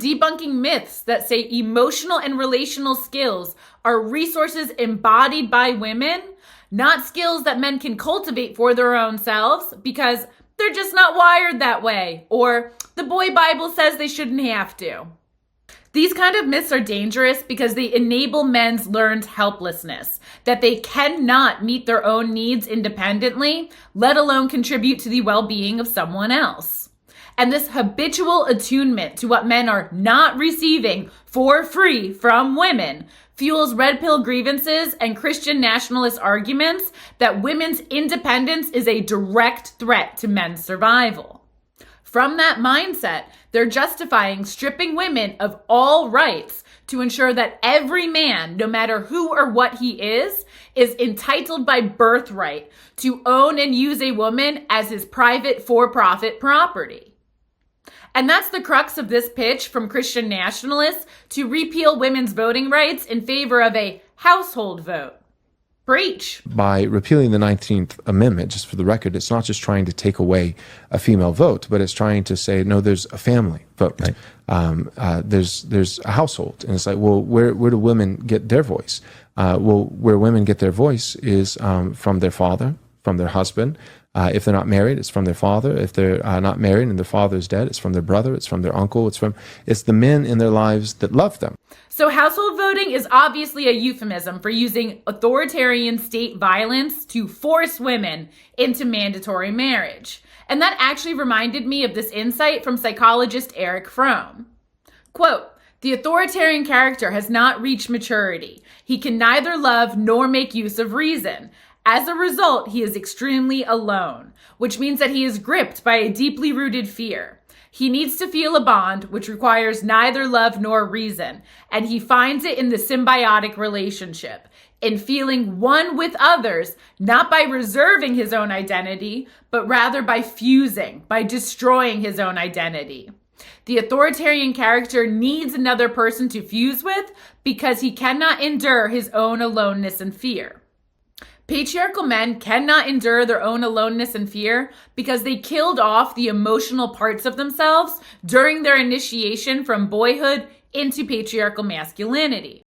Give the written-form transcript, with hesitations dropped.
debunking myths that say emotional and relational skills are resources embodied by women, not skills that men can cultivate for their own selves because they're just not wired that way, or the boy Bible says they shouldn't have to. These kind of myths are dangerous because they enable men's learned helplessness, that they cannot meet their own needs independently, let alone contribute to the well-being of someone else. And this habitual attunement to what men are not receiving for free from women fuels red pill grievances and Christian nationalist arguments that women's independence is a direct threat to men's survival. From that mindset, they're justifying stripping women of all rights to ensure that every man, no matter who or what he is entitled by birthright to own and use a woman as his private for-profit property. And that's the crux of this pitch from Christian nationalists to repeal women's voting rights in favor of a household vote. Preach. By repealing the 19th Amendment, just for the record, it's not just trying to take away a female vote, but it's trying to say, no, there's a family vote. Right. There's a household. And it's like, well, where do women get their voice? Where women get their voice is from their father, from their husband. If they're not married, it's from their father. If they're not married and their father is dead, it's from their brother, it's from their uncle, it's the men in their lives that love them. So household voting is obviously a euphemism for using authoritarian state violence to force women into mandatory marriage. And that actually reminded me of this insight from psychologist Erich Fromm. Quote, "The authoritarian character has not reached maturity. He can neither love nor make use of reason. As a result, he is extremely alone, which means that he is gripped by a deeply rooted fear. He needs to feel a bond which requires neither love nor reason, and he finds it in the symbiotic relationship, in feeling one with others, not by reserving his own identity, but rather by fusing, by destroying his own identity. The authoritarian character needs another person to fuse with because he cannot endure his own aloneness and fear. Patriarchal men cannot endure their own aloneness and fear because they killed off the emotional parts of themselves during their initiation from boyhood into patriarchal masculinity.